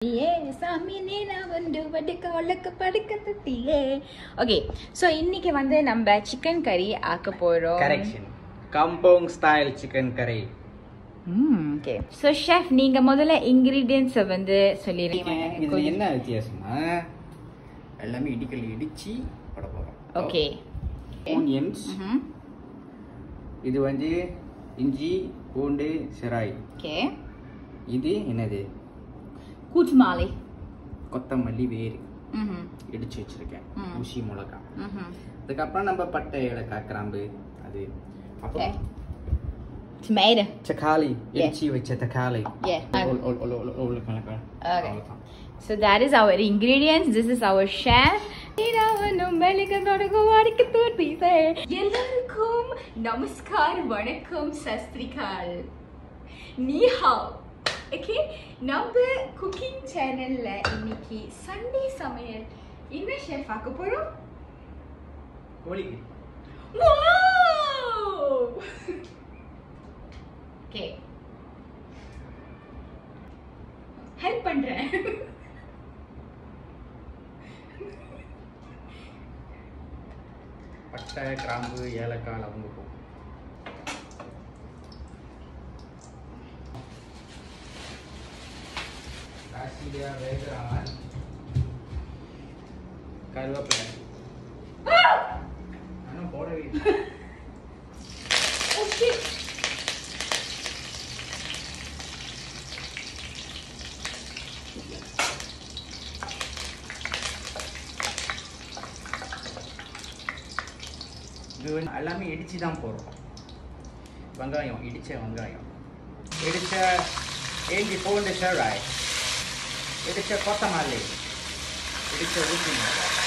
Okay, so இன்னைக்கு வந்து நம்ம சிக்கன் கறி ஆக்க போறோம். Correction. Kampong style chicken curry. Okay. So chef நீங்க முதல்ல ingredients வந்து சொல்லிருங்க. இதுல என்ன வித்தியாசம்னா எல்லாமே இடிச்சு போட போறோம். Okay. Onions. இது வந்து இஞ்சி பூண்டு சிராய். Okay. இது என்னது? கூட்மாலை. கொத்தமல்லி வேர். இடிச்சு வச்சிருக்கேன். ஊசி மிளகாய். அதுக்கு அப்புறம் நம்ம பட்டை ஏலக்காய் கிராம்பு அது அப்புறம் tomato. தக்காளி இடிச்சு வச்ச தக்காளி. Okay. So that is our ingredients. This is our chef. எல்லாருக்கும் நமஸ்கார் வணக்கம் சஸ்திரிகால் நீ ஹாவ். ஓகே, நம்ம குக்கிங் சேனல்ல இன்னைக்கு சண்டே சமையல் என்ன ஷெஃப் ஆக்க போறோம்? கோழி. ஓகே, ஹெல்ப் பண்றேன். பட்டை கிராம்பு ஏலக்காய் லவங்கம் காசிலியா வேகரான் கருவேப்பிலை நானும் போடவே இல்லை. ஓகே, இது எல்லாமே இடிச்சு தான் போடுறோம். வெங்காயம் இடிச்ச வெங்காயம், இடிச்ச இஞ்சி பூண்டு சிராய், இடிச்ச கொத்தமல்லி, இடிச்ச ஊசி மிளகாய்.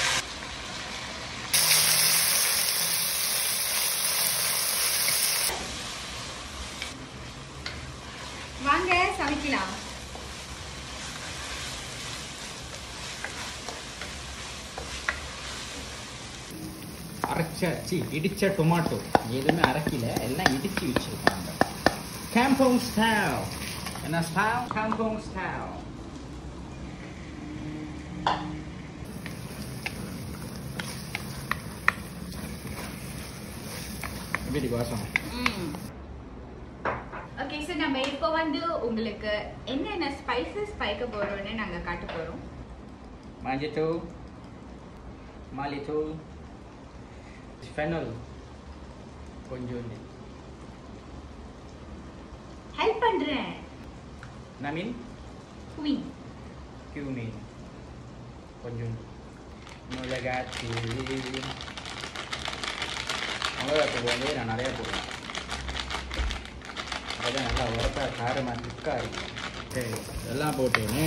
வாங்க சமைக்கலாம். இடிச்ச டொமாட்டோ எதுவுமே அரைக்கல, எல்லாம் இடிச்சு வச்சிருக்காங்க. காம்போங் ஸ்டைல். என்ன ஸ்டைல்? காம்போங் ஸ்டைல். எப்படி வாசம்? ஓகே, ஸோ நம்ம இப்போ வந்து உங்களுக்கு என்னென்ன ஸ்பைசஸ் பைக்க போறோம்னு நாங்க காட்ட போறோம். மஞ்சத்தூள், மல்லித்தூள், ஃபெனல் கொஞ்சோண்டு. ஹெல்ப் பண்றேன். நமின் குயின் கியூமின் கொஞ்சோண்டு. மிளகாத்தூள் வந்து நான் நிறையா போடுவேன். அதான் நல்லா உரப்பா காரமாக திக்காக இருக்கும். சரி, எல்லாம் போட்டேன்னு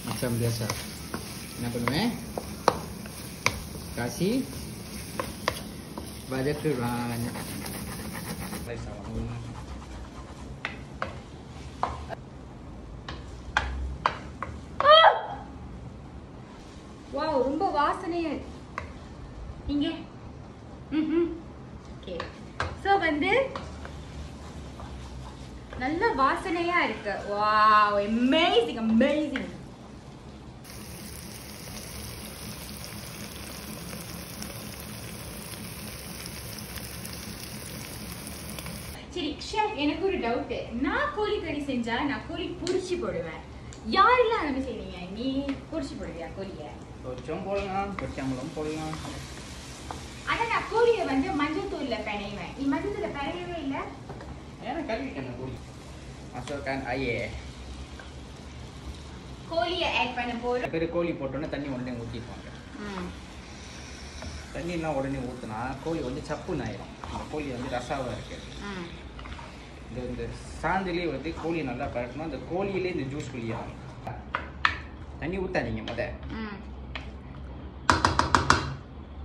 macam biasa. Kenapa ni? Kasih banyak kerang. Wow, ரொம்ப வாசனையா இங்க. ஓகே, ஸோ வந்து நல்ல வாசனையா இருக்கு. Wow, amazing amazing. சரி ஷெஃப், எனக்கு ஒரு டவுட். நான் கோழி கறி செஞ்சா நான் கோழி பொரிச்சு போடுவேன். யாரெல்லாம் நம்ம செய்வீங்க? நீ பொரிச்சு போடுவியா கோழிய? பொரிச்சும் போடலாம், பொரிச்சாமலும் போடலாம். ஆனா நான் கோழியை வந்து மஞ்சள் தூள்ல பிணைவேன். நீ மஞ்சள் தூள்ல பிணையவே இல்லை. ஏன்னா கழுவிட்டேன் கோழி. masukkan air. கோழியை ஆட் பண்ண போறோம். பெரிய கோழி போட்டோன்னே தண்ணி உடனே ஊற்றிப்பாங்க. தண்ணியெல்லாம் உடனே ஊற்றினா கோழி வந்து சப்புன்னு ஆயிரும். அந்த கோழி வந்து ரசாவாக இருக்குது. இந்த சாந்திலே வந்து கோழி நல்லா பழக்கணும். அந்த கோழியிலே இந்த ஜூஸ் வெளியாகும். தண்ணி ஊற்றாதீங்க முத.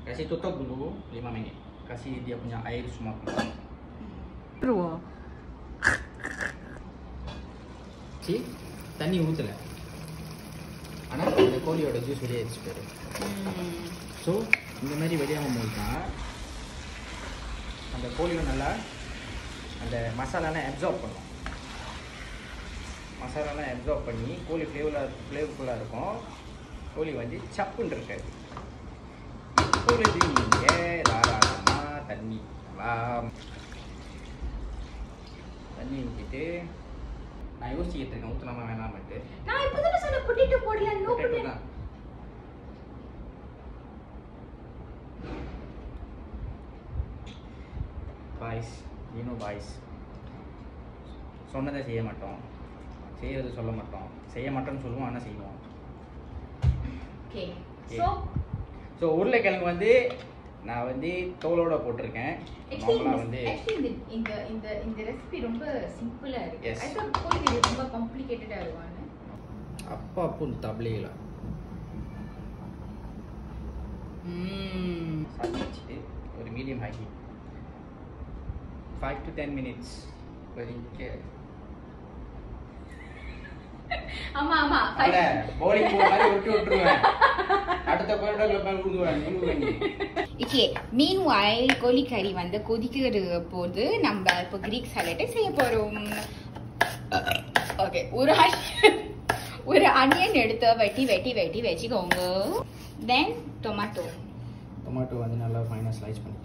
Kasih tutup dulu 5 minit. Kasih dia punya air semua keluar. See? தண்ணி ஊற்றல, ஆனால் இந்த கோழியோட ஜூஸ் வெளியே போயிடும். ஸோ இந்த மாதிரி வெளியாகும் போது தான் அந்த கோழியும் நல்லா அந்த மசாலாலாம் அப்சார்ப் பண்ணும். மசாலாலாம் அப்சார்ப் பண்ணி கோழி ஃப்ளேவர்ஃபுல்லாக இருக்கும். கோழி வந்து சப்புன்னு இருக்காது. இப்பொழுது நீங்கள் தாராளமாக தண்ணி ஊற்றிட்டு நான் யோசிச்சுட்டு இருக்கேன் ஊற்றலாமா வேணாமட்டு. நான் இப்போ தான் சொன்ன பொட்டேட்டோ போடல. நோ பொட்டேட்டோ தான். பாய்ஸ் பாய்ஸ் சொன்னதை செய்ய மாட்டோம், செய்யறது சொல்ல மாட்டோம். செய்ய மாட்டோம்னு சொல்லுவோம், ஆனால் செய்வோம். ஓகே. ஸோ உருளைக்கிழங்கு வந்து நான் வந்து தோலோட போட்டிருக்கேன். நார்மலாக வந்து இந்த ரெசிபி ரொம்ப சிம்பிளா இருக்கு. Yes. ஐ தாட் கோழி ரொம்ப காம்ப்ளிகேட்டடா இருக்கும்னு. அப்பா தப்லேல சாப்பிட்டு வச்சுட்டு ஒரு medium high heat 5 to 10 minutes வரைக்கு. ஆமா ஆமா அட போலிங் போ மாதிரி விட்டுருவேன். அடுத்த கோழியோட மேல ஊதுவேன். ஓகே, மீன்வைல் கோழி கறி வந்து கொதிக்கிறது போது நம்ம இப்போ கிரீக் சாலட்டை செய்ய போறோம். ஓகே, ஒரு அனியன் எடுத்து வெட்டி வச்சுக்கோங்க. தென் டொமேட்டோ வந்து நல்லா ஃபைனா ஸ்லைஸ் பண்ணிக்கலாம்.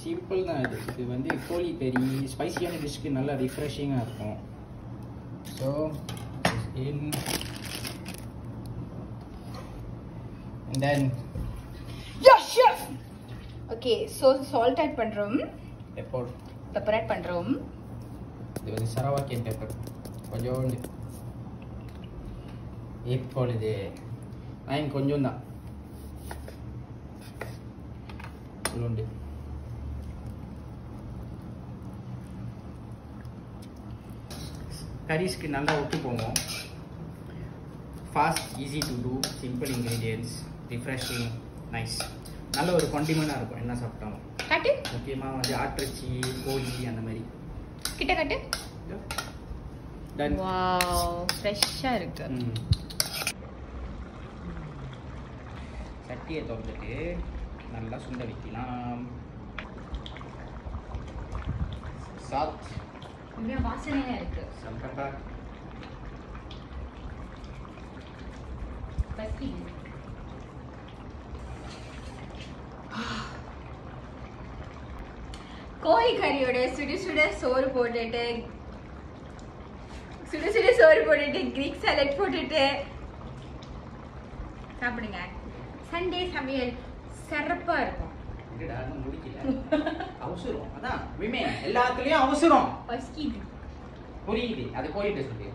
சிம்பிள் தான் இது வந்து கோழி கறி ஸ்பைசியான டிஷ்க்கு நல்லா ரிஃப்ரெஷிங்காக இருக்கும். So and then okay, so salt add பண்ணுறோம், பெப்பர் ஆட் பண்ணுறோம். இது வந்து சரவாக்கியன் பெப்பர் கொஞ்சோண்டு. இப்பொழுது நான் கொஞ்சம் தான் உண்டு. கரீஸ்க்கு நல்லா ஒட்டு போவோம். Fast, easy to do, simple ingredients, refreshing, nice. நல்ல ஒரு காண்டிமெண்டாக இருக்கும் என்ன சாப்பிட்டாலும். கட்டு முக்கியமாக வந்து ஆட்டிறைச்சி, கோழி அந்த மாதிரி. கிட்ட கட்டு. டன். வாவ், ஃப்ரெஷ்ஷாக இருக்கு. சட்டியை திறந்துட்டு நல்லா சுண்ட வைக்கலாம். சாத் வாசனையா இருக்கு. சம்பப்பா கோழி கறியோட சுட சோறு போட்டுட்டு கிரீக் சாலட் போட்டுட்டு சாப்பிடுங்க. சண்டே சமையல் சிறப்பா இருக்கும். அவசரம் அதான் எல்லாத்துலயும் அவசரம். பசிக்குது. புரியுது, அது கோழிட்ட சொல்லி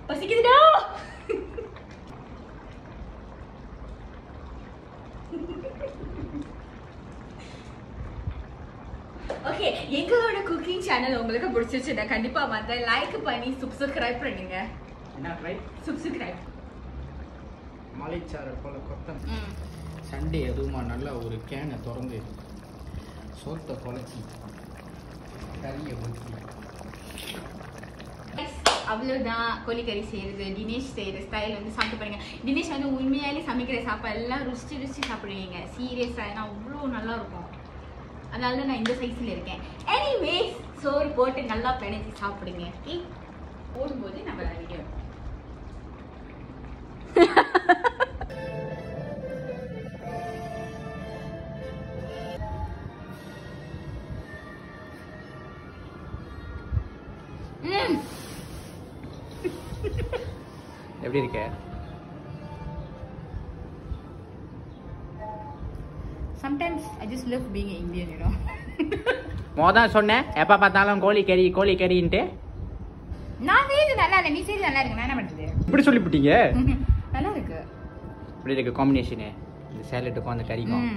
பசிக்குதுடா. ஓகே, எங்களோட குக்கிங் சேனல் உங்களுக்கு பிடிச்சிருச்சுன்னா கண்டிப்பா வந்து லைக் பண்ணி சப்ஸ்கிரைப் பண்ணுங்க. என்ன ரைட்? சப்ஸ்கிரைப். மலைச்சாரல் போல கொட்டம். சண்டே எதுவுமா நல்லா ஒரு கேனை திறந்து சோத்தை குழச்சி கறியை ஊற்றி. அவ்வளோதான் கோழிக்கறி செய்யறது. தினேஷ் செய்யற ஸ்டைல் வந்து சாப்பிட்டு பாருங்க. தினேஷ் வந்து உண்மையாலே சமைக்கிற சாப்பாடு எல்லாம் ருசிச்சு சாப்பிடுவீங்க. சீரியஸா ஏன்னா அவ்வளோ நல்லா இருக்கும். அதனால தான் நான் இந்த சைஸ்ல இருக்கேன். எனிவேஸ், சோறு போட்டு நல்லா பிணைச்சி சாப்பிடுங்க. ஓகே, போடும்போது நம்ம வீடியோ. எப்படி இருக்க? Sometimes I just love being Indian, you know. மொதல் சொன்னேன் எப்போ பார்த்தாலும் கோழிக்கறின்ட்டு. நான் செய்து நல்லா இல்லை, நீ செய்து நல்லா இருக்கு. நான் என்ன பண்ணுறது? இப்படி சொல்லிவிட்டீங்க. நல்லா இருக்கு. இப்படி இருக்கு காம்பினேஷனு, இந்த சேலட்டுக்கும் அந்த கறிக்கும்.